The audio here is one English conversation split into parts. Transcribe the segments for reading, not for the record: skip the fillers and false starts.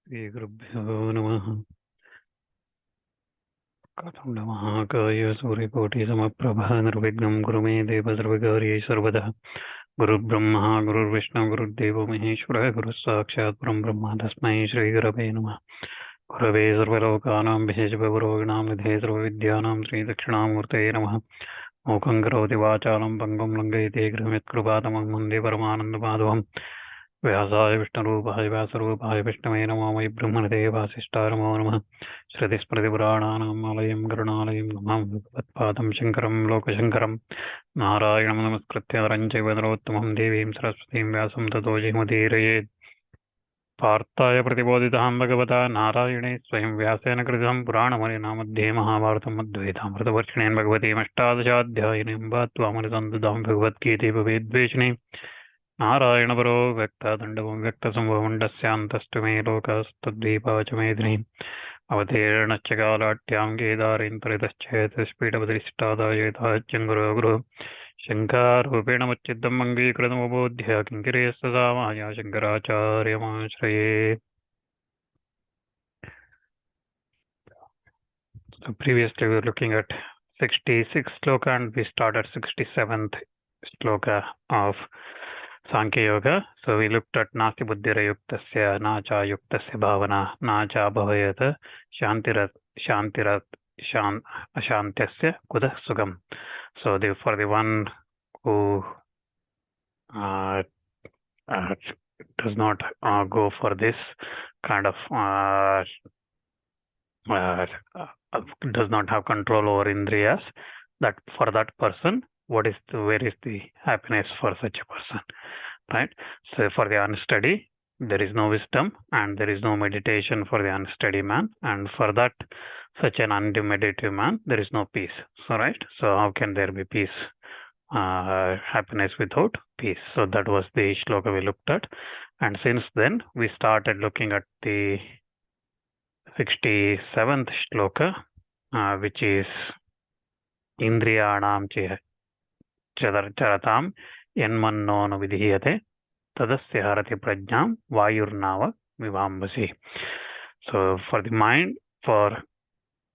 श्रीगुरुभ्यो नमः। कथं महाकाय सूर्यकोटिसमप्रभः निर्विघ्नं कुरु मे देव सर्वकार्येषु सर्वदा। गुरुर्ब्रह्मा गुरुर्विष्णु गुरुर्देवो महेश्वरः गुरुः साक्षात् परं ब्रह्म तस्मै श्रीगुरवे नमः। गुरवे सर्वलोकानां विशेषभवरोगिणां निधये सर्वविद्यानां श्रीदक्षिणामूर्तये नमः। मूकं करोति वाचालं पङ्गुं लङ्घयति गृहमित्कृपातमं वन्दे परमानन्दमाधवम्। व्यासाय विष्णुरूपाय व्यासरूपाय विष्णवे नमो वै ब्रह्मणते वासिष्ठाय नमो नमः। श्रुतिस्मृतिपुराणानाम् आलयं करुणालयं नमामि भगवत्पादं शङ्करं लोकशङ्करं। नारायणं नमस्कृत्य नरं चैव नरोत्तमं देवीं सरस्वतीं व्यासं ततो जयमुदीरयेत्। पार्थाय प्रतिबोधितां भगवता नारायणे स्वयं व्यासेन कृतं पुराणमलिना मध्ये महाभारतम् अद्वैतामृतवर्षिणीं भगवतीमष्टादशाध्यायिनीं वा त्वामृतं ददामि भगवद्गीते भवेद्वेषिणी। नारायणपरो व्यक्तादण्डवं व्यक्तसंभवमण्डस्यान्तस्तु मे लोकस्तद्वीपाचमेधिनीम् अवतीर्णश्च कालाट्यां केदारेन्तरितश्चेत् स्फीडपतिष्ठादायेताच्यं गुरो गुरु शङ्कारूपेण मच्चिद्धम् अङ्गीकृतमबोध्य किङ्किरेस्तदा माया शङ्कराचार्यमाश्रये। So previously we were looking at 66th shloka and we started 67th shloka of Sankhya Yoga. So we looked at Nasti Buddhira Yuktasya, Nacha Yuktasya Bhavana, Nacha Bhavayata, Ashantyasya Kuda Sugam. So for the one who does not go for this kind of does not have control over indriyas, that for that person, where is the happiness for such a person, right? So for the unsteady, there is no wisdom and there is no meditation for the unsteady man, and for that such an undemeditative man, there is no peace. So right, so how can there be peace, happiness without peace? So that was the shloka we looked at, and since then we started looking at the 67th shloka, which is Indriyanam charatam yanmanno nu vidhiyate tadasya harati prajnam vayurnava vivambasi. So for the mind,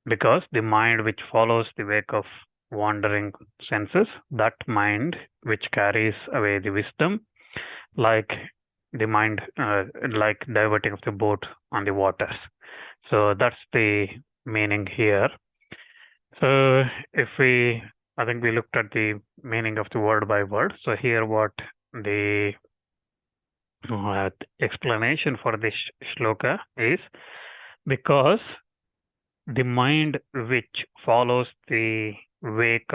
because the mind which follows the wake of wandering senses, that mind which carries away the wisdom, like the mind, like diverting of the boat on the waters. So that's the meaning here. So I think we looked at the meaning of the word by word. So here what the explanation for this shloka is, because the mind which follows in the wake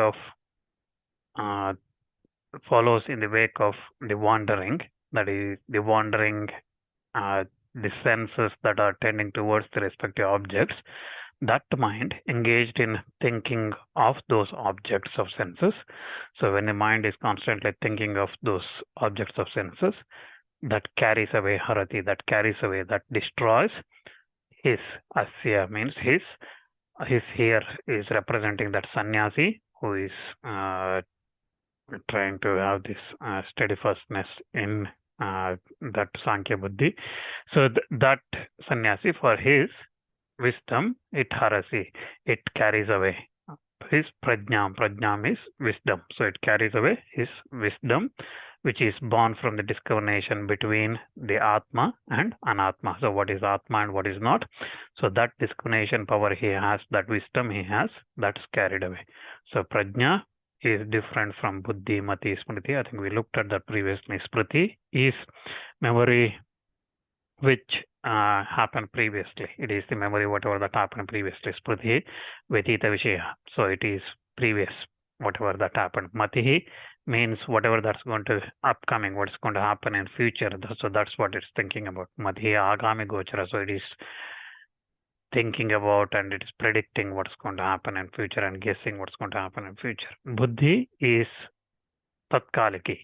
of the wandering, that is the wandering, the senses that are tending towards the respective objects, that mind engaged in thinking of those objects of senses. So when the mind is constantly thinking of those objects of senses, that carries away harati, that destroys his. Asya means his here is representing that sannyasi who is trying to have this steadfastness in that Sankhya Buddhi. So that sannyasi, for his wisdom, it carries away his prajnam. Prajnam is wisdom. So it carries away his wisdom, which is born from the discrimination between the Atma and Anatma. So what is Atma and what is not? So that discrimination power he has, that wisdom he has, that's carried away. So prajna is different from buddhi, mati, smriti. I think we looked at that previously. Smriti is memory which happened previously. It is the memory whatever that happened previously. Smriti, vetita vishaya. So it is previous, whatever that happened. Mati means whatever that's going to upcoming, what's going to happen in future. So that's what it's thinking about. Mati agami gochara. So it is thinking about and it is predicting what's going to happen in future and guessing what's going to happen in future. Buddhi is tatkaliki,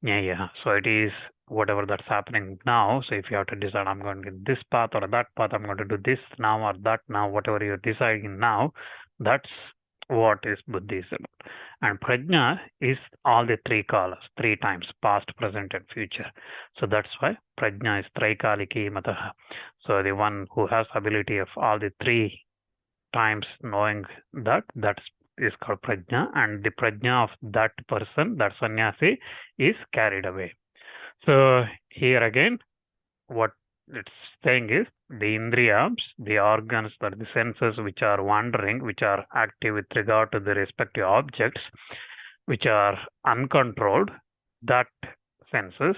nyaya. So it is whatever that's happening now. So if you have to decide, I'm going to get this path or that path, I'm going to do this now or that now, whatever you're deciding now, that's what is buddhi is about. And prajna is all the three kalas, three times, past, present, and future. So that's why prajna is traikaliki mataha. So the one who has ability of all the three times knowing that is called prajna, and the prajna of that person, that sannyasi, is carried away. So here again, what it's saying is the indriyams, the organs, that the senses which are wandering, which are active with regard to the respective objects, which are uncontrolled, that senses,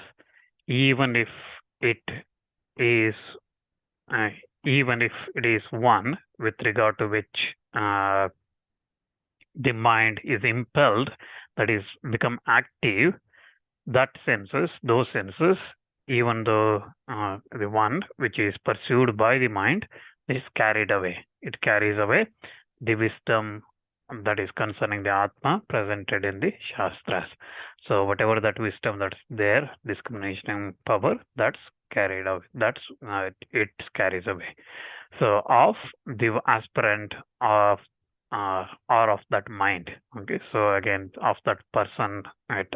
even if it is one with regard to which the mind is impelled, that is become active, that those senses, even though the one which is pursued by the mind is carried away. It carries away the wisdom that is concerning the Atma presented in the Shastras. So whatever that wisdom that's there, discrimination power, that's carried away. It carries away. So of the aspirant of or of that mind. Okay, so again, of that person,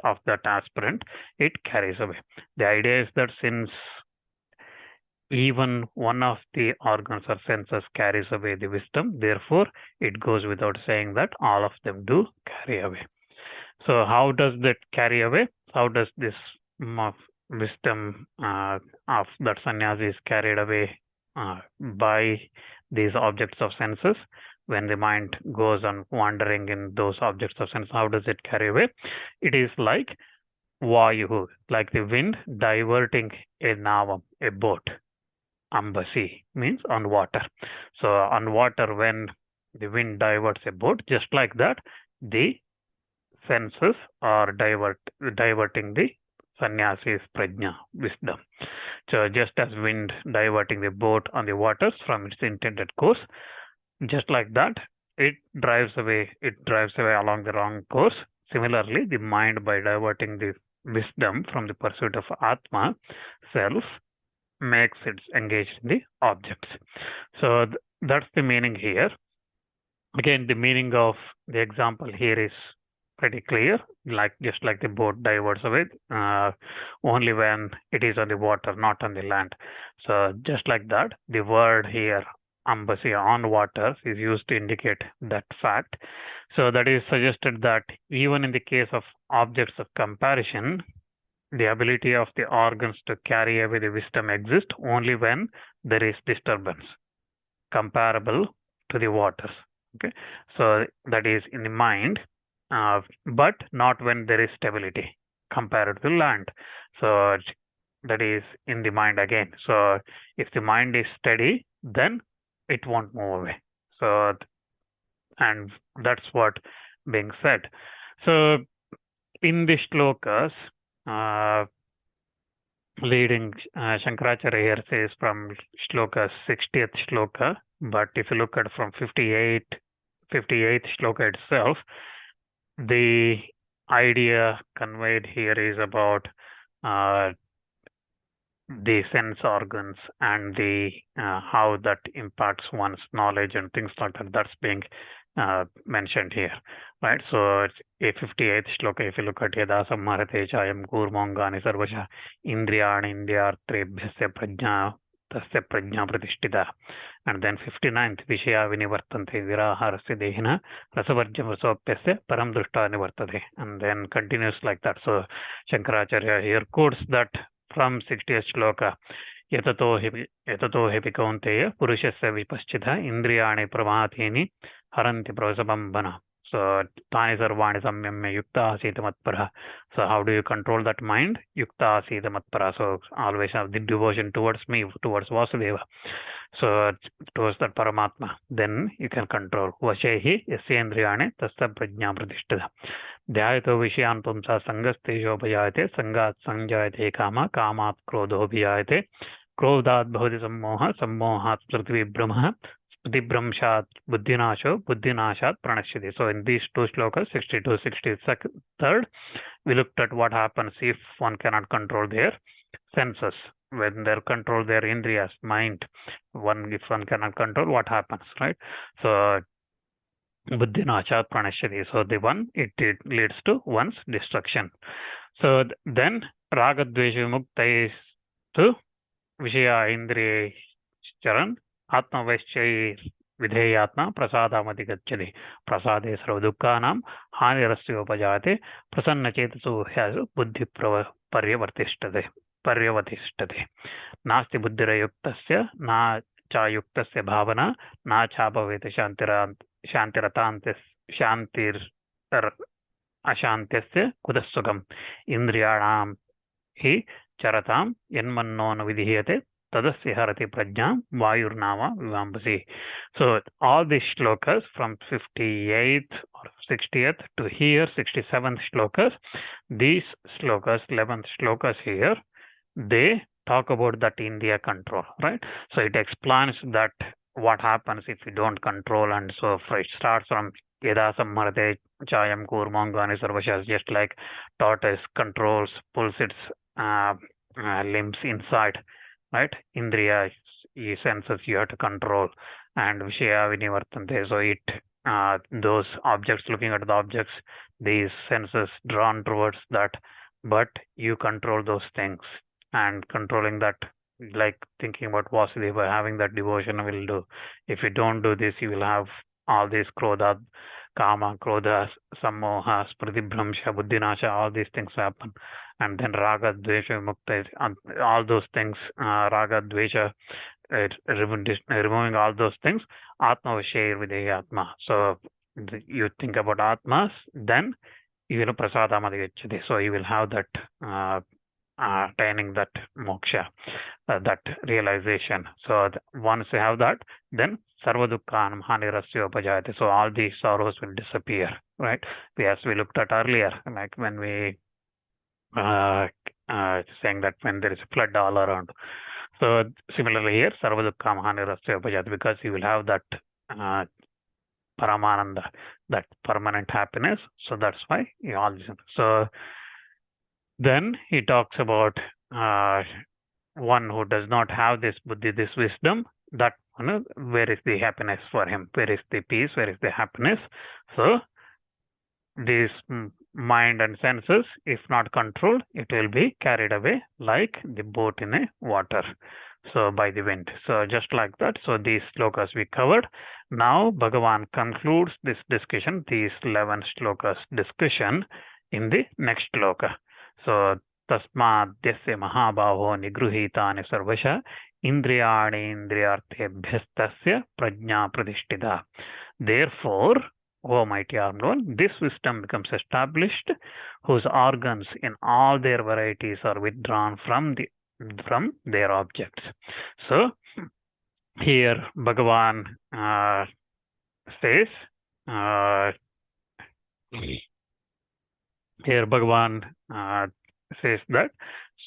of that aspirant, it carries away. The idea is that since even one of the organs or senses carries away the wisdom, therefore it goes without saying that all of them do carry away. So how does that carry away? How does this wisdom of that sannyasi is carried away by these objects of senses? When the mind goes on wandering in those objects of sense, how does it carry away? It is like vayu, like the wind diverting a navam, a boat. Ambasi means on water. So on water, when the wind diverts a boat, just like that, the senses are diverting the sannyasi's prajna, wisdom. So just as wind diverting the boat on the waters from its intended course, just like that, it drives away along the wrong course. Similarly, the mind, by diverting the wisdom from the pursuit of Atma, self, makes it engaged in the objects. So that's the meaning here. Again, the meaning of the example here is pretty clear, just like the boat diverts away only when it is on the water, not on the land. So just like that, the word here, ambasi, on water, is used to indicate that fact. So that is suggested that even in the case of objects of comparison, the ability of the organs to carry away the wisdom exists only when there is disturbance comparable to the waters. Okay, so that is in the mind, but not when there is stability compared to land. So that is in the mind again. So if the mind is steady, then it won't move away. So, and that's what being said. So in the shlokas, leading Shankaracharya here says from shloka 60th shloka, but if you look at from 58th shloka itself, the idea conveyed here is about the sense organs and the how that impacts one's knowledge and things like that. That's being mentioned here, right? So it's a 58th shloka. If you look at Yada Samharate Chayam Gurmongani Sarvasha Indriyani Indriyartrebhyasya Prajna Tasya Prajna Pratishtita. And then 59th Vishaya Vinivartante Viraharasya Dehina Rasavarjam Rasopyasya Param Drushta Nivartate. And then continues like that. So Shankaracharya here quotes that from 60th shloka. Yatato hepi kaunteya purushasya vipaschita indriyani pramatini haranti pravasabambana. So tani sarvani samyamya yukta asita matpara. So how do you control that mind? Yukta asita matpara. So always have the devotion towards me, towards Vasudeva. So towards that Paramatma. Then you can control. Vashehi yasyendriyani tasya prajna pratishtita. Dhyayato vishayan pumsa sangastejo bhajayate sangat sanjayate kama kamat krodho bhajayate क्रोधात् भवति सम्मोहः सम्मोहात् स्मृतिविभ्रमः स्मृतिभ्रंशात् बुद्धिनाशो बुद्धिनाशात् प्रणश्यति. So in these two shlokas, 62, 63rd, we looked at what happens if one cannot control their senses, when they control their indriyas, mind. If one cannot control, what happens, right? So buddhinachat pranashyati. So the one, it leads to one's destruction. So then ragadvesha muktais to vishaya indriya charan atmavaishchai vidheyatma prasadamati gacchati. Prasade sarvadukkanam hanirasya upajate prasannachetasu hyasu buddhi पर्यवतिष्ठते नास्ति बुद्धिरयुक्तस्य न चायुक्तस्य भावना न चाभवेत् शान्तिर् अशान्त्यस्य कुतः सुखम् इन्द्रियाणां हि चरतां यन्मन्नो न विधीयते तदस्य हरति प्रज्ञां वायुर्नामा विवाम्बसि. So all these shlokas from 58th or 60th to here 67th shlokas, these shlokas, 11th shlokas here, they talk about that India control, right? So it explains that what happens if you don't control, and so it starts from Yada Sammarate Chayam Kurmangani Sarvashas, just like tortoise controls, pulls its limbs inside, right? Indriya senses you have to control, and Vishaya Vinivartante. So it those objects, looking at the objects, these senses drawn towards that, but you control those things, and controlling that, like thinking about Vasudeva, having that devotion will do. If you don't do this, you will have all these krodha, kama, krodha, sammoha, spritibhramsha, buddhinasha, all these things happen. And then raga, dvesha, mukta, all those things, raga, dvesha, removing all those things, atma vishaya videya atma. So you think about atmas, then you will prasadamati gacchati. So you will have that attaining that moksha, that realization. So once you have that, then sarvadukkanam hanirasya upajayate. So all these sorrows will disappear, right? As we looked at earlier, like when we saying that when there is a flood all around. So similarly here, sarvadukkam hanirasya upajayate, because you will have that paramananda, that permanent happiness. So that's why you all listen. So then he talks about one who does not have this buddhi, this wisdom, that where is the happiness for him? Where is the peace? Where is the happiness? So these mind and senses, if not controlled, it will be carried away like the boat in a water, so by the wind. So just like that. So these slokas we covered. Now Bhagavan concludes this discussion, these 11 slokas discussion, in the next shloka. So tasmad yasya mahabhaho nigruhitani sarvasha indriyani indriyarthebhyastasya prajna pradishtita. Therefore, O mighty armed one, this wisdom becomes established, whose organs in all their varieties are withdrawn from their objects. So here Bhagavan says, says that,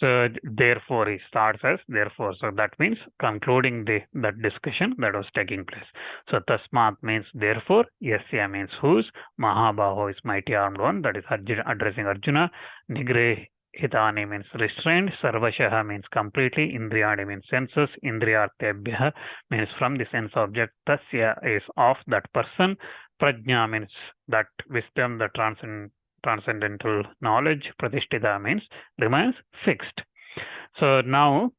so therefore he starts as therefore. So that means concluding that discussion that was taking place. So tasmat means therefore, yasya means whose, mahabhaho is mighty armed one, that is addressing Arjuna, nigrihitani means restrained, sarvashaha means completely, indriyani means senses, indriyartebhya means from the sense object, tasya is of that person, prajna means that wisdom, the transcendental knowledge, pradishtita means remains fixed. So now,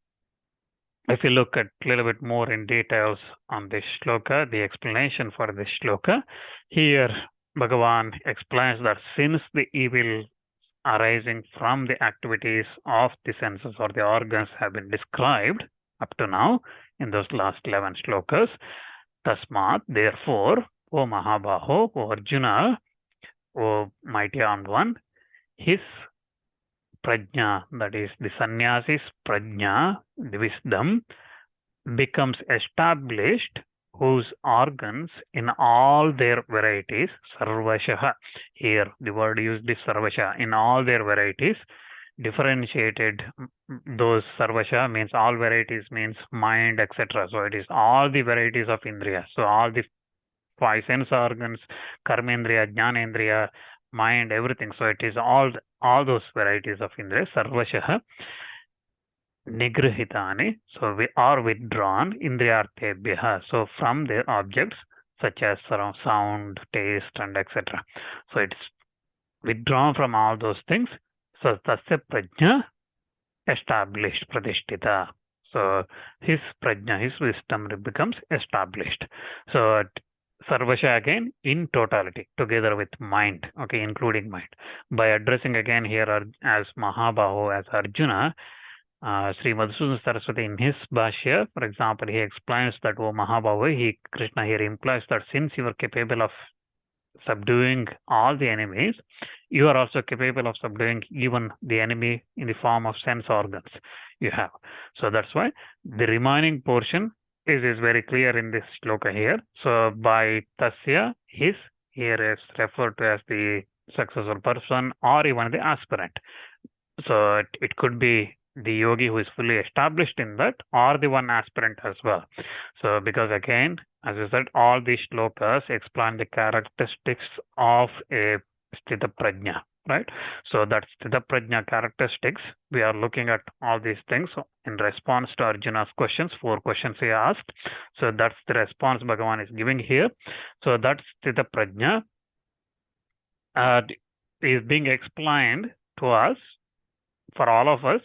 if you look at a little bit more in details on this shloka, the explanation for this shloka, here Bhagavan explains that since the evil arising from the activities of the senses or the organs have been described up to now in those last 11 shlokas, tasmat, therefore, O Mahabhaho, O Arjuna, O mighty armed one, his prajna, that is the sannyasi's prajna, the wisdom, becomes established, whose organs in all their varieties, sarvashaha, here the word used is sarvasha, in all their varieties, differentiated, those sarvasha means all varieties, means mind, etc. So it is all the varieties of indriya. So all the 5 sense organs, karmendriya, jnanendriya, mind, everything. So it is all those varieties of indriya, sarvashaha, nigrihitani, so we are withdrawn, indriyarthebhyaha, so from their objects, such as sound, taste, and etc. So it's withdrawn from all those things. So tasya prajna established, pradishtita. So his prajna, his wisdom becomes established. So sarvasha again in totality, together with mind, okay, including mind. By addressing again here as Mahabaho, as Arjuna, Sri Madhusudan Saraswati in his Bhashya, for example, he explains that, oh Mahabhava, Krishna here implies that since you are capable of subduing all the enemies, you are also capable of subduing even the enemy in the form of sense organs you have. So that's why the remaining portion is very clear in this shloka here. So by tasya, his here is referred to as the successful person or even the aspirant. So it could be the yogi who is fully established in that, or the one aspirant as well. So because again, as I said, all these shlokas explain the characteristics of a sthita prajna, right? So that sthita prajna characteristics, we are looking at all these things in response to Arjuna's questions, 4 questions he asked. So that's the response Bhagavan is giving here. So that sthita prajna is being explained to us, for all of us,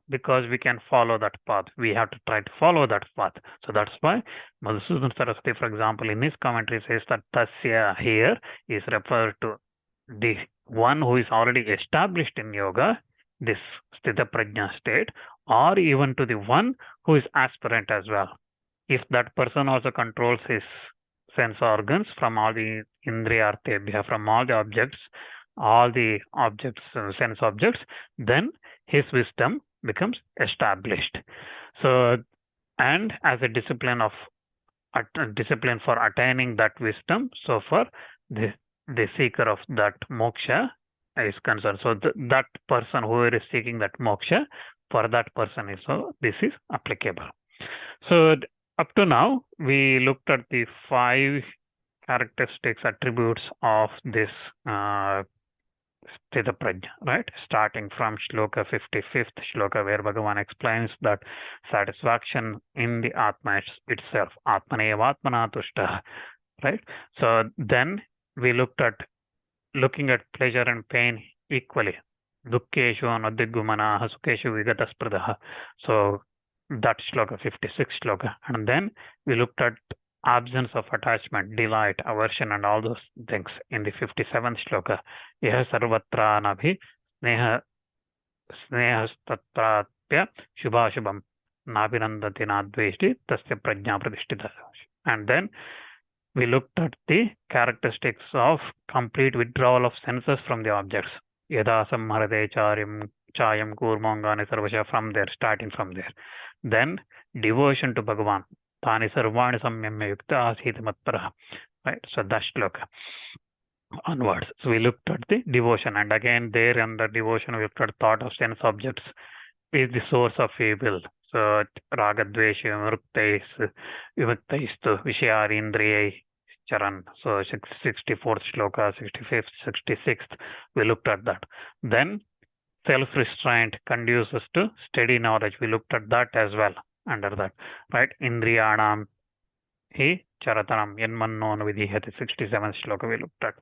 because we can follow that path. We have to try to follow that path. So that's why Madhusudan Saraswati, for example, in his commentary says that tasya here is referred to the one who is already established in yoga, this sthita prajna state, or even to the one who is aspirant as well. If that person also controls his sense organs from all the indriyartebhya, from all the objects, sense objects, then his wisdom becomes established. So, and as a discipline for attaining that wisdom, so far the seeker of that moksha is concerned. So that person who is seeking that moksha, for that person is, so this is applicable. So up to now we looked at the 5 characteristics, attributes of this Sthita Prajna, right? Starting from Shloka 55th Shloka, where Bhagavan explains that satisfaction in the Atma itself, Atmanevatmana Tushta, right? So then we looking at pleasure and pain equally. Dukkeshu anuddigumana sukeshu vigataspradha. So that Shloka, 56th Shloka. And then we looked at absence of attachment, delight, aversion, and all those things in the 57th Shloka. Yaha sarvatra nabhi snehastatratya shubhashubham nabhinandati nadveshti tasya prajna pradishtita. And then we looked at the characteristics of complete withdrawal of senses from the objects. Yada samharade chayam kurmangani sarvasha, from there, starting from there. Then devotion to Bhagavan. Tani sarvani samyamya yukta asita matparaha. Right, so that's shloka onwards. So we looked at the devotion, and again there under devotion we looked at thought of sense objects is the source of evil. So ragadvesha vimuktais vishayarindriyai charan. So 64th shloka, 65th, 66th, we looked at that. Then self-restraint conduces to steady knowledge. We looked at that as well under that, right? Indriyanam hi charatanam yanmanno vidihati, 67th shloka we looked at.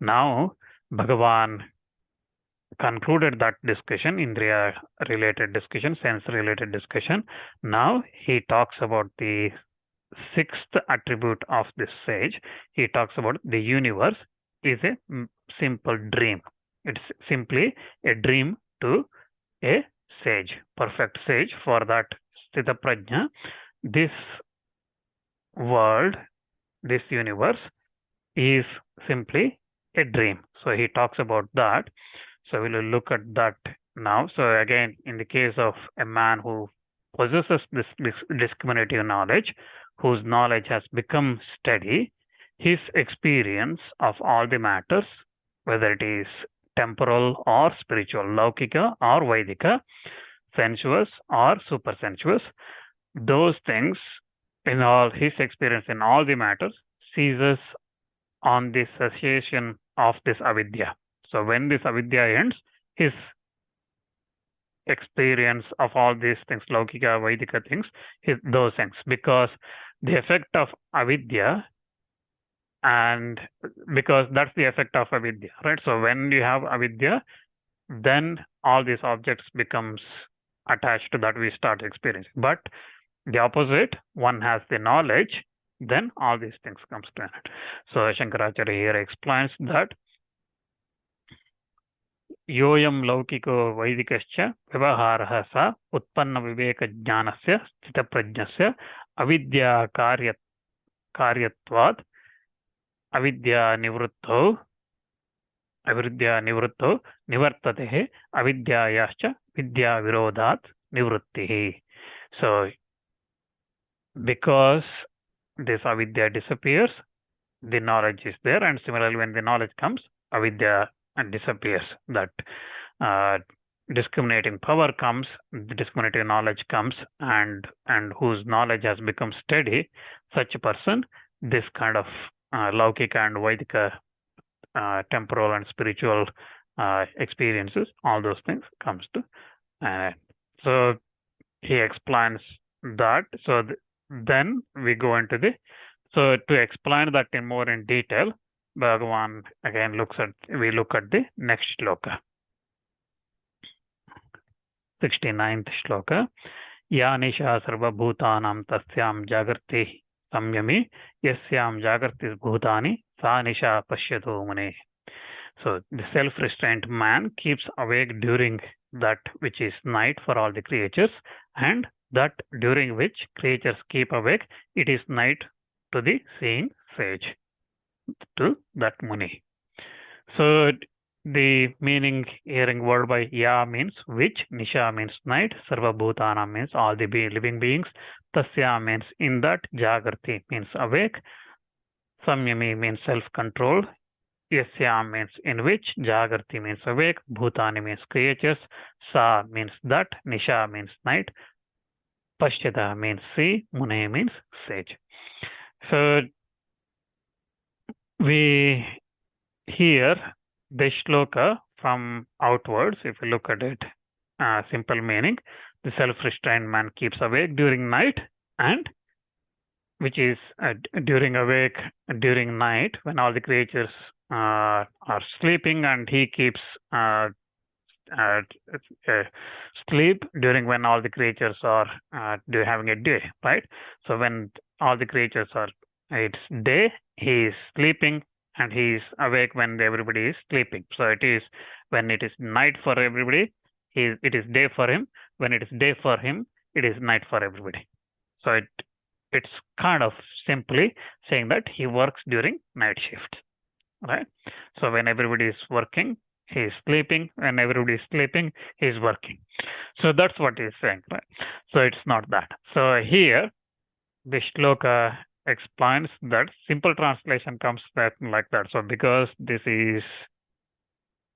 Now Bhagavan concluded that discussion, Indriya related discussion, sense related discussion. Now he talks about the 6th attribute of this sage. He talks about the universe is a simple dream. It's simply a dream to a sage, perfect sage. For that Sthita Prajna, this world, this universe is simply a dream. So he talks about that. So we will look at that now. So again, in the case of a man who possesses this discriminative knowledge, whose knowledge has become steady, his experience of all the matters, whether it is temporal or spiritual, laukika or vaidika, sensuous or supersensuous, those things, in all his experience in all the matters, ceases on the cessation of this avidya. So when this avidya ends, his experience of all these things, laukika, vaidika things, those things, because the effect of avidya And because that's the effect of avidya, right? So when you have avidya, then all these objects becomes attached to that we start experiencing. But the opposite, one has the knowledge, then all these things comes to an end. So Shankaracharya here explains that योऽयं लौकिको वैदिकश्च व्यवहारः स उत्पन्नविवेकज्ञानस्य स्थितप्रज्ञस्य कार्यत्वात् अविद्यानिवृत्तौ निवर्तते अविद्यायाश्च विद्याविरोधात् निवृत्तिः. So because this avidya disappears, the knowledge is there, and similarly when the knowledge comes, avidya disappears. That discriminating power comes, the discriminating knowledge comes, and whose knowledge has become steady, such a person, this kind of laukika and vaidika temporal and spiritual experiences, all those things comes to. So he explains that. So then we go into so to explain that in more in detail, Bhagavan again we look at the next shloka. 69th shloka. Ya nisha sarva bhutanam tasyam jagarti samyami yasyam jagartis bhutani sa nisha pashyatu mune. So the self-restrained man keeps awake during that which is night for all the creatures, and that during which creatures keep awake, it is night to the seeing sage, to that muni. So the meaning here in word by ya means which, nisha means night, sarva bhutana means all the living beings, tasya means in that, jagarti means awake, samyami means self-control, yasya means in which, jagarti means awake, bhutani means creatures, sa means that, nisha means night, pashyata means see, mune means sage. So we hear the shloka from outwards. If you look at it, simple meaning, the self-restrained man keeps awake during night, and which is during night when all the creatures are sleeping, and he keeps sleep during when all the creatures are having a day, right? So when all the creatures are, it's day, he is sleeping, and he is awake when everybody is sleeping. So it is when it is night for everybody, it is day for him. When it is day for him, it is night for everybody. So it's kind of simply saying that he works during night shift, right? So when everybody is working, he is sleeping. When everybody is sleeping, he is working. So that's what he is saying, right? So it's not that. So here, the shloka explains that simple translation comes back like that. So because this is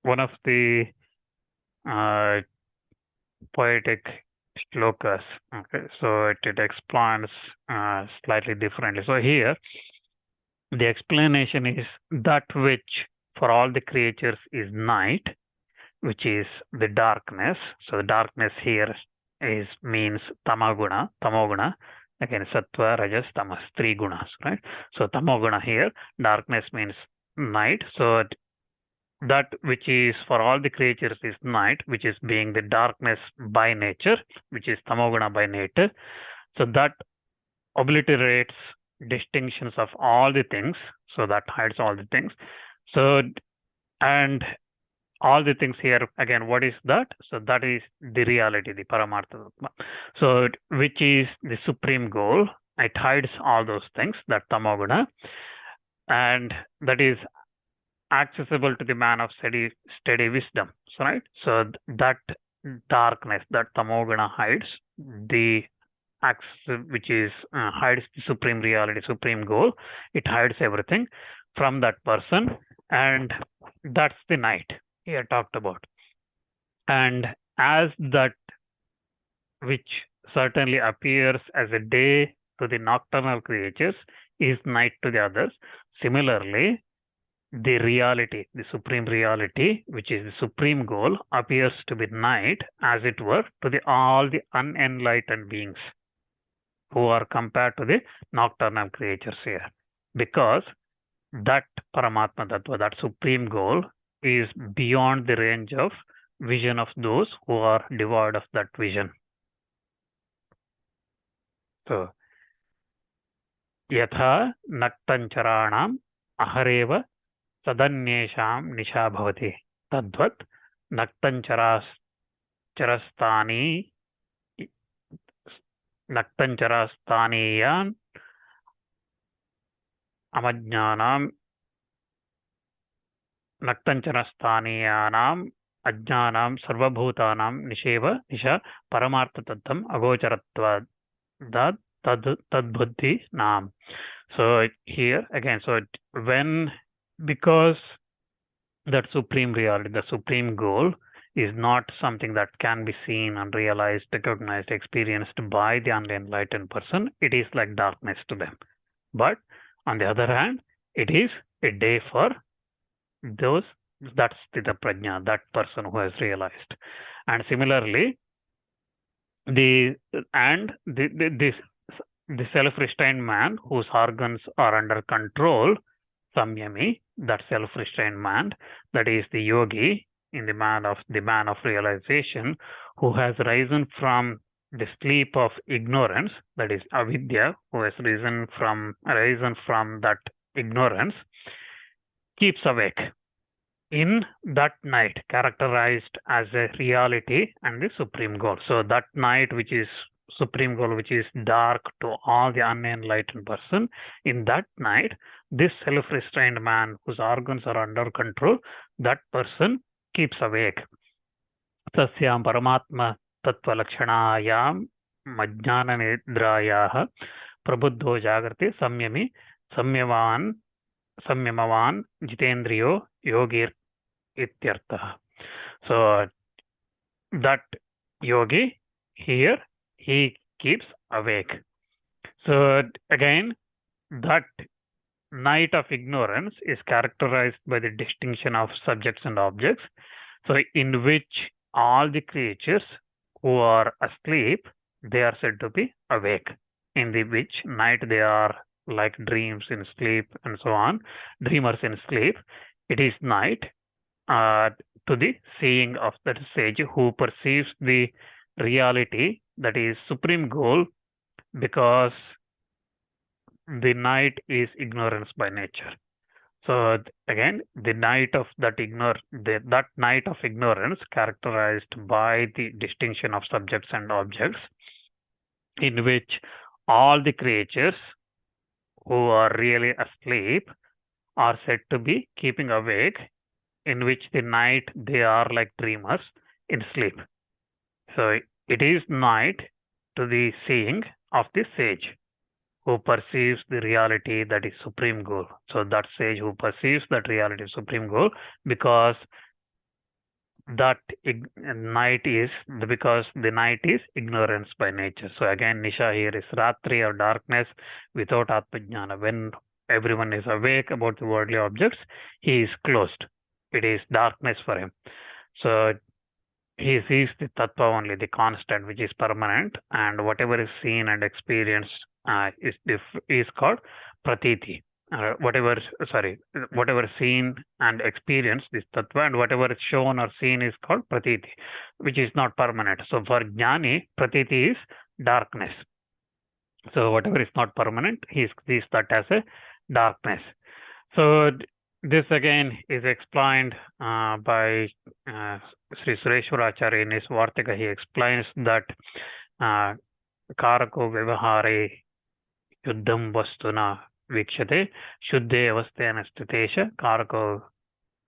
one of the poetic shlokas, okay, so it explains slightly differently. So here, the explanation is that which for all the creatures is night, which is the darkness. So the darkness here means tamoguna. Again, sattva, rajas, tamas, three gunas, right? So tamoguna here, darkness means night. So that which is for all the creatures is night, which is being the darkness by nature, which is tamoguna by nature. So that obliterates distinctions of all the things. So that hides all the things. So, and all the things here, again, what is that? So that is the reality, the Paramartha. So which is the supreme goal. It hides all those things, that Tamoguna, and that is accessible to the man of steady wisdom. So, right? So that darkness, that Tamoguna hides, the which is hides the supreme reality, supreme goal. It hides everything from that person, and that's the night here talked about. And as that which certainly appears as a day to the nocturnal creatures is night to the others, similarly, the reality, the supreme reality, which is the supreme goal, appears to be night, as it were, to all the unenlightened beings who are compared to the nocturnal creatures here. Because that Paramatma Tattva, that supreme goal, is beyond the range of vision of those who are devoid of that vision. So, yatha naktancharanam ahareva sadanyesham nisha bhavati tadvat naktancharastanī naktancharastanīyan amajnanam naktancharastanīyanam ajnanam sarvabhutanam nisheva nisha paramartha tattam agocharatva tadbuddhi nam. So here again, because that supreme reality, the supreme goal, is not something that can be seen and realized, recognized, experienced by the unenlightened person, it is like darkness to them. But on the other hand, it is a day for those, that's Sthita Prajna, that person who has realized. And similarly, the self-restrained man whose organs are under control, samyami, that self-restrained man, that is the yogi, in the man of realization, who has risen from the sleep of ignorance, that is avidya, who has risen from that ignorance, keeps awake in that night, characterized as a reality and the supreme goal. So that night, which is supreme goal, which is dark to all the unenlightened person, in that night, this self-restrained man whose organs are under control, that person keeps awake. Tasyam paramatma tattva lakshanayam majnana nidrayah prabuddho jagrati samyamavan jitendriyo yogir ityartha. So that yogi here, he keeps awake. So again, that night of ignorance is characterized by the distinction of subjects and objects, so in which all the creatures who are asleep, they are said to be awake, in the which night they are like dreams in sleep and so on, dreamers in sleep. It is night to the seeing of that sage who perceives the reality, that is supreme goal, because the night is ignorance by nature. So again, the night of that night of ignorance, characterized by the distinction of subjects and objects, in which all the creatures who are really asleep are said to be keeping awake, in which the night they are like dreamers in sleep. So it is night to the seeing of the sage who perceives the reality, that is supreme goal. So that sage who perceives that reality, supreme goal, because that night is ignorance by nature. So again, Nisha here is Ratri, or darkness without Atmajnana. When everyone is awake about the worldly objects, he is closed. It is darkness for him. So he sees the tattva only, the constant, which is permanent, and whatever is seen and experienced is called pratiti. Whatever seen and experienced is tattva, and whatever is shown or seen is called pratiti, which is not permanent. So for jnani, pratiti is darkness. So whatever is not permanent, he sees that as a darkness. So this again is explained by Sri Sureshwaracharya in his Vartika. He explains that karako vyavahare yuddham vastuna vikshate shuddhe avasthena stitesha karako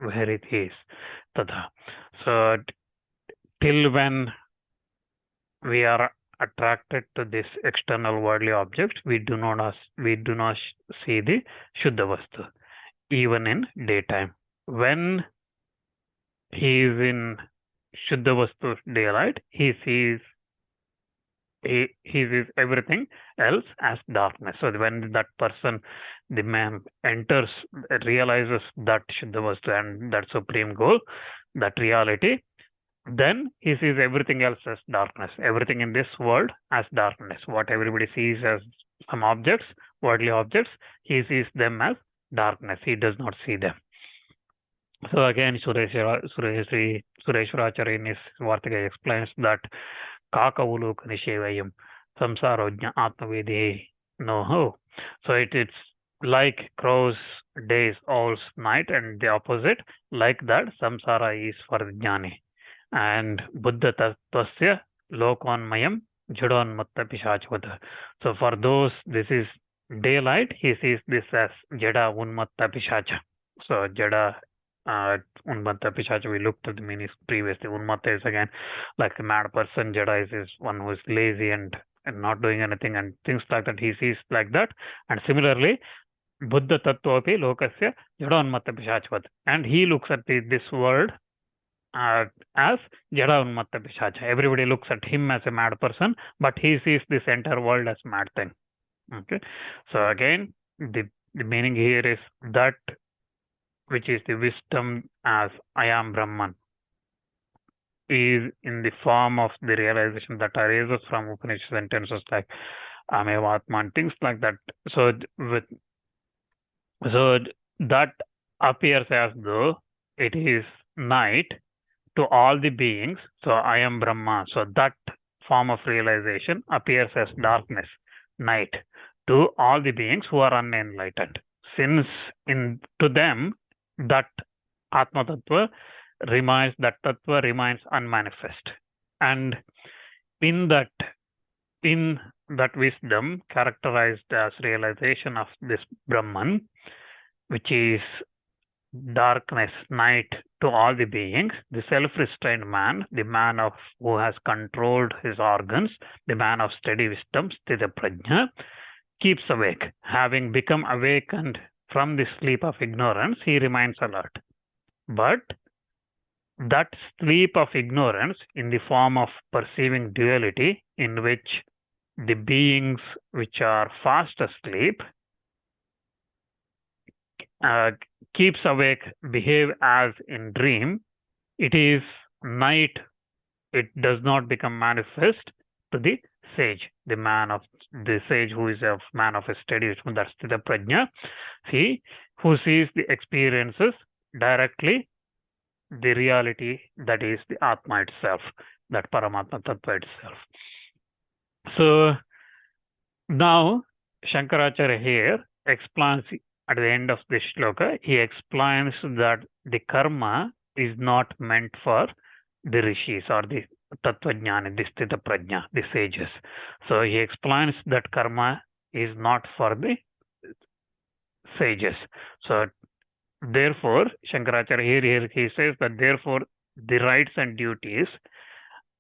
viharitis tadha. So till when we are attracted to this external worldly object, we do not see the Shuddha Vastu, even in daytime. When he is in Shuddha Vastu daylight, he sees everything else as darkness. So when that person, the man, enters, realizes that Shuddha Vastu and that supreme goal, that reality, then he sees everything else as darkness. Everything in this world as darkness. What everybody sees as some objects, worldly objects, he sees them as darkness. He does not see them. So again, Sureshwaracharya in his Vartika explains that Kakavuluka Nishevayam Samsarojna Atmavedi no. So it's like crows days, owls night, and the opposite, like that samsara is for the jnani. And Buddha Tattvasya Lokonmayam Jadonmatta Pishachvata. So for those, this is daylight, he sees this as Jada Unmatta Pishacha. So Jada Unmatta Pishacha, we looked at the meanings previously. Unmatta is again like a mad person. Jada is one who is lazy and not doing anything and things like that. He sees like that. And similarly, Buddha Tattvapi Lokasya Jada Unmatta Pishachvat. And he looks at this world as Jada Unmatta Pishacha. Everybody looks at him as a mad person, but he sees this entire world as mad thing. Okay. So again, the meaning here is that which is the wisdom as I am Brahman is in the form of the realization that arises from Upanishad sentences like Ameva Atma and things like that. So that appears as though it is night to all the beings. So I am Brahma. So that form of realization appears as darkness, night, to all the beings who are unenlightened. Since to them that Atma Tattva remains unmanifest. And in that wisdom characterized as realization of this Brahman, which is darkness, night to all the beings, the self-restrained man, the man who has controlled his organs, the man of steady wisdom, sthita prajna, keeps awake. Having become awakened from the sleep of ignorance, he remains alert. But that sleep of ignorance in the form of perceiving duality, in which the beings which are fast asleep keeps awake, behave as in dream, it is night, it does not become manifest to the sage, the sage who is a man of a steady wisdom, that's the prajna, who sees the experiences directly, the reality that is the Atma itself, that Paramatma Tattva itself. So now Shankaracharya here explains at the end of this shloka, he explains that the karma is not meant for the rishis or the tattvajnani, the sthita prajna, the sages. So he explains that karma is not for the sages. So therefore, Shankaracharya here he says that therefore the rights and duties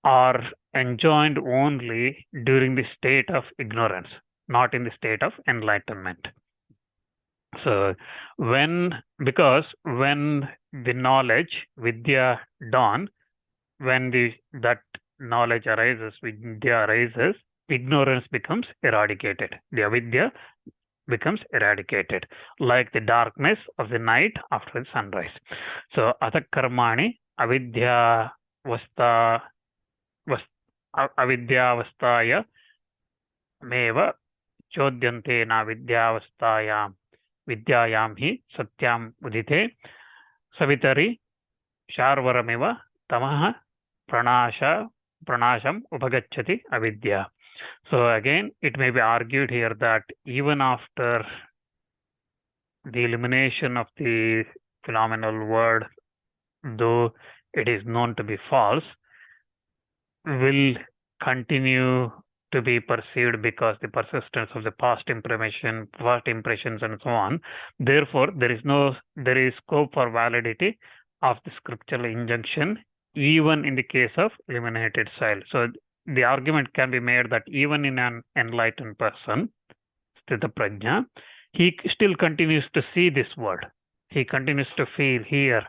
are enjoined only during the state of ignorance, not in the state of enlightenment. So because when the knowledge, vidya, dawn, when that knowledge arises, vidya arises, ignorance becomes eradicated. The avidya becomes eradicated, like the darkness of the night after the sunrise. So atak karmani avidya avastaya meva chodyante na vidyavastayam vidyayam hi satyam udite savitari sharvaramiva tamaha pranasham upagacchati avidya. So again, it may be argued here that even after the elimination of the phenomenal world, though it is known to be false, will continue to be perceived because the persistence of the past impressions and so on. Therefore, there is scope for validity of the scriptural injunction even in the case of eliminated soil. So the argument can be made that even in an enlightened person, sthita prajna, he still continues to see this world. He continues to feel, hear,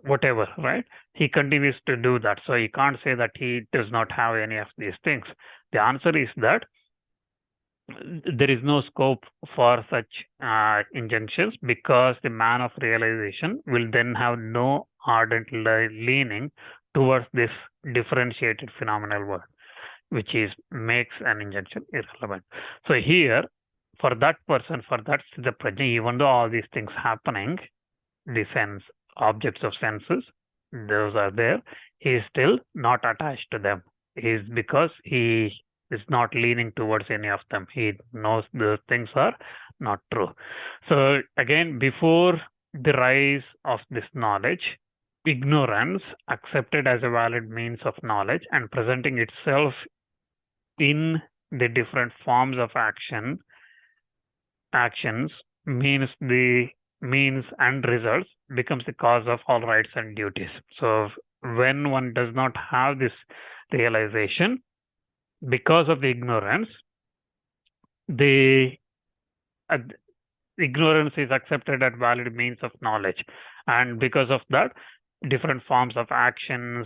whatever, right? He continues to do that. So he can't say that he does not have any of these things. The answer is that there is no scope for such injunctions, because the man of realization will then have no ardent leaning towards this differentiated phenomenal world, which makes an injunction irrelevant. So here, for that person, for that the prajna, even though all these things happening, the sense, objects of senses, those are there, he is still not attached to them. Is because he is not leaning towards any of them. He knows the things are not true. So again, before the rise of this knowledge, ignorance accepted as a valid means of knowledge and presenting itself in the different forms of actions means and results becomes the cause of all rights and duties. So when one does not have this realization, because of the ignorance, the ignorance is accepted as valid means of knowledge, and because of that, different forms of actions,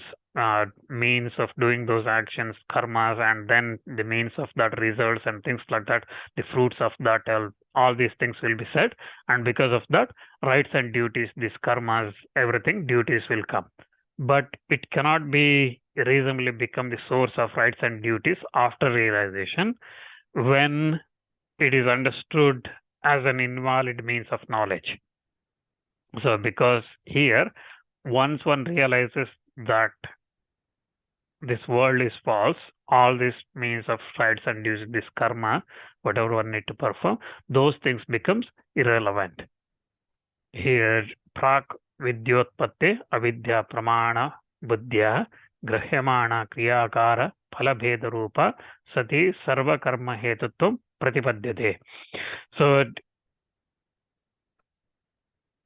means of doing those actions, karmas, and then the means of that results and things like that, the fruits of that, all these things will be said, and because of that, rights and duties, these karmas, everything, duties will come. But it cannot be reasonably become the source of rights and duties after realization when it is understood as an invalid means of knowledge. So because here, once one realizes that this world is false, all this means of rights and duties, this karma, whatever one need to perform, those things becomes irrelevant. Here, prak vidyotpatte avidya pramana buddhya grahyamana kriyakara phalabheda rupa sati sarva karma hetutvam pratipadyate. So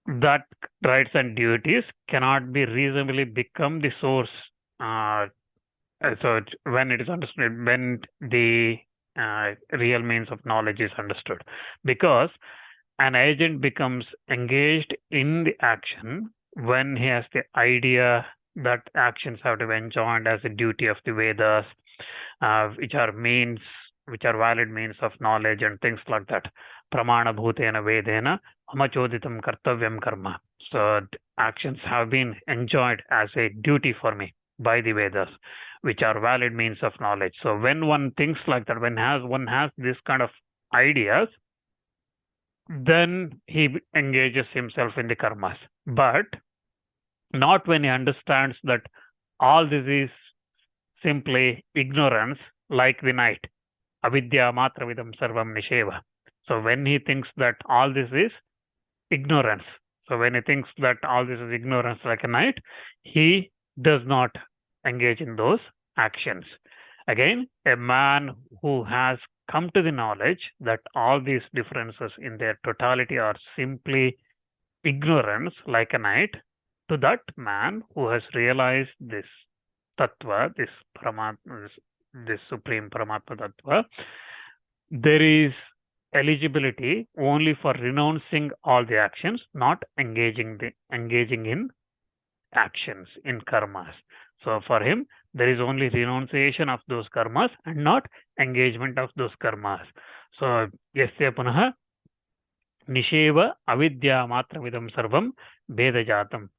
that rights and duties cannot be reasonably become the source. So when it is understood, when the real means of knowledge is understood, because an agent becomes engaged in the action when he has the idea that actions have to be enjoined as a duty of the Vedas, which are valid means of knowledge and things like that. Pramana bhutena vedena amachoditam kartavyam karma. So actions have been enjoined as a duty for me by the Vedas, which are valid means of knowledge. So when one thinks like that, when one has this kind of ideas, then he engages himself in the karmas. But not when he understands that all this is simply ignorance, like the night. Avidya matravidam sarvam nisheva. So when he thinks that all this is ignorance, so when he thinks that all this is ignorance like a night, he does not engage in those actions. Again, a man who has come to the knowledge that all these differences in their totality are simply ignorance like a night, to that man who has realized this tattva, this supreme Paramatma tattva, there is eligibility only for renouncing all the actions, not engaging in actions, in karmas. So for him, there is only renunciation of those karmas and not engagement of those karmas. So yasya punaha nisheva avidya matravidam sarvam vedajatam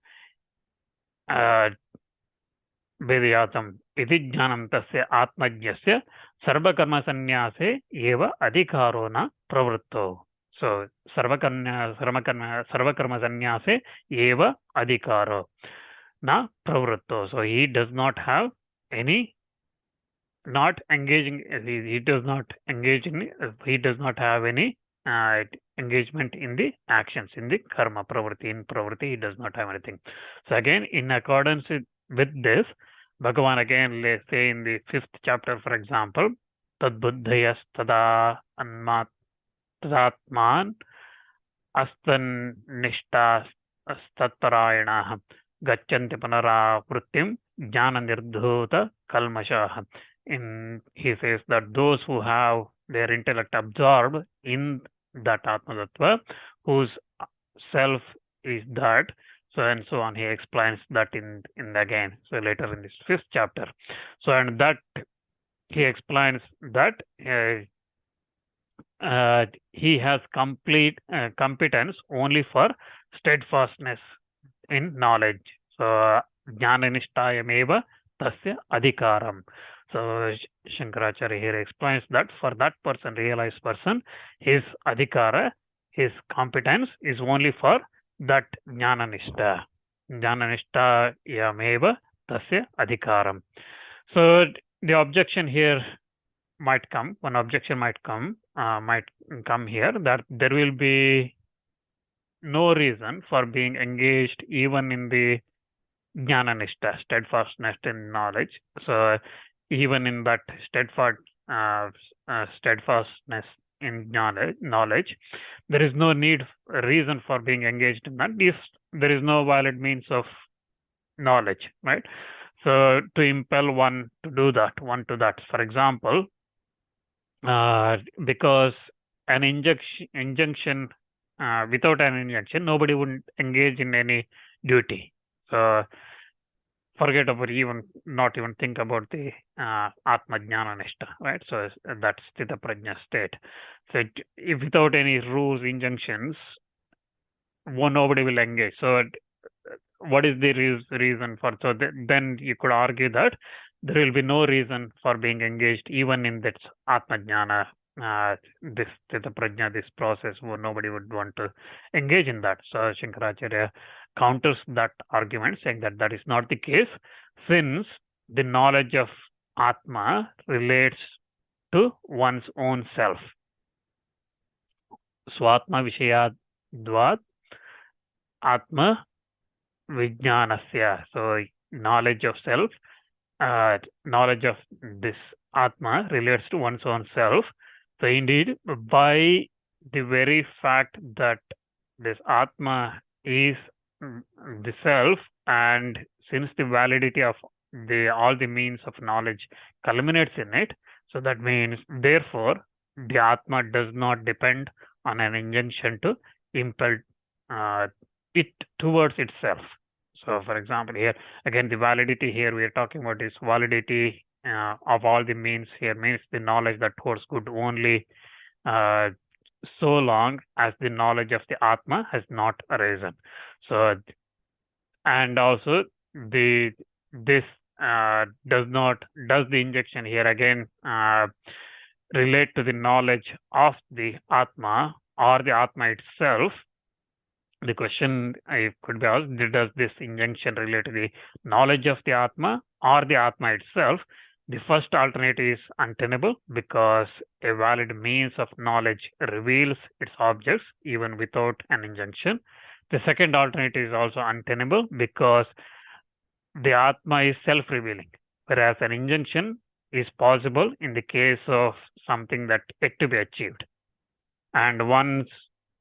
iti jnanam tasya atmajnasya sarvakarma sannyase eva adhikaro na pravritto. So sarvakarma sannyase eva adhikaro na pravritto. So he does not have any, not engaging, he does not have any engagement in the actions, in the karma pravritti. In pravritti, he does not have anything. So again, in accordance with this, Bhagavan again, let's say in the 5th chapter, for example, tad buddhayas tada anmatman astan nishta statparayana gachanti panara vrittim jnana nirdhuta kalmasha. He says that those who have their intellect absorbed in that Atma Tattva, whose self is that, so and so on. He explains that in again, so later in this 5th chapter. So and that he explains that he has complete competence only for steadfastness in knowledge. So jnana nishtayameva tasya adhikaram. So Shankaracharya here explains that for that person, realized person, his adhikara, his competence is only for that jnananishta. Jnananishta yameva tasya adhikaram. So the objection here might come, one objection might come here, that there will be no reason for being engaged even in the jnananishta, steadfastness in knowledge. So even in that steadfastness in knowledge, there is no reason for being engaged in that. There is no valid means of knowledge, right? So to impel one to do that, for example, because an injunction, without an injunction, nobody would engage in any duty. So forget about not even think about the Atma Jnana Nishta, right? So that's Sthita Prajna state. So if without any rules, injunctions, nobody will engage. So what is the reason for? So then you could argue that there will be no reason for being engaged even in that Atma Jnana, this Sthita Prajna, this process, where nobody would want to engage in that. So Shankaracharya counters that argument, saying that that is not the case, since the knowledge of Atma relates to one's own self. Swatma Vishayadvat Atma Vijnanasya. So knowledge of self, knowledge of this Atma relates to one's own self. So indeed, by the very fact that this Atma is the self, and since the validity of all the means of knowledge culminates in it, so that means therefore the Atma does not depend on an injunction to impel it towards itself. So for example, here again, the validity here we are talking about is validity of all the means. Here means the knowledge that holds good only so long as the knowledge of the Atma has not arisen. So, and also does the injection here again relate to the knowledge of the Atma or the Atma itself? The question could be asked, does this injunction relate to the knowledge of the Atma or the Atma itself? The first alternative is untenable, because a valid means of knowledge reveals its objects even without an injunction. The second alternative is also untenable, because the Atma is self-revealing, whereas an injunction is possible in the case of something that yet to be achieved. And one's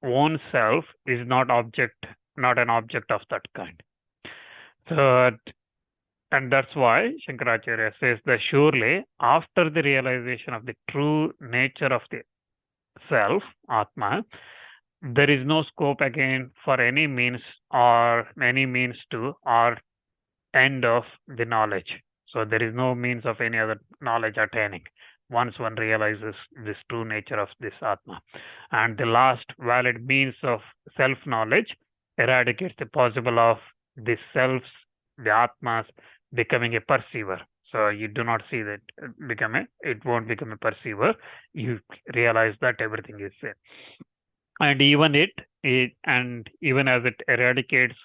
own self is not an object of that kind. So, and that's why Shankaracharya says that surely after the realization of the true nature of the self, Atma, there is no scope again for any means to or end of the knowledge. So there is no means of any other knowledge attaining once one realizes this true nature of this Atma. And the last valid means of self-knowledge eradicates the possible of the selves, the Atmas, becoming a perceiver. So you do not see that it won't become a perceiver. You realize that everything is there. And even even as it eradicates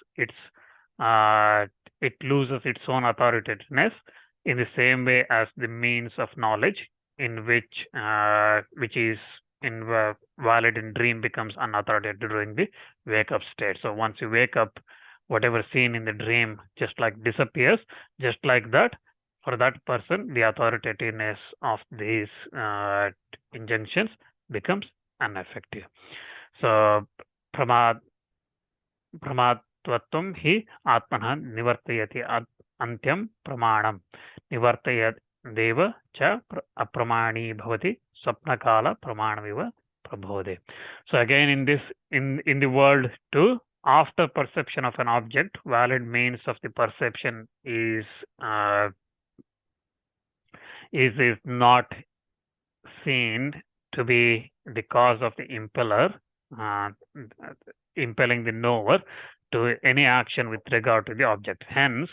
it loses its own authoritativeness in the same way as the means of knowledge in which is valid in dream becomes unauthoritative during the wake up state. So once you wake up, whatever seen in the dream just like disappears, just like that, for that person, the authoritativeness of these injunctions becomes ineffective. So pramatvatvam hi atmanah nivartayati antyam pramanam nivartayat deva cha apramani bhavati swapnakala pramanamiva prabodhe. So again, in the world too, after perception of an object, valid means of the perception is not seen to be the cause of the impeller, impelling the knower to any action with regard to the object. Hence,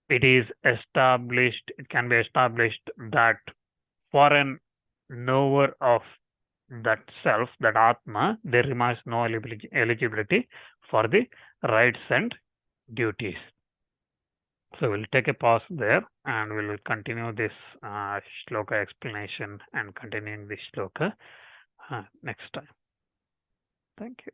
it is established, it can be established that for an knower of that self, that Atma, there remains no eligibility for the rights and duties. So we'll take a pause there and we will continue this shloka explanation and continuing this shloka next time. Thank you.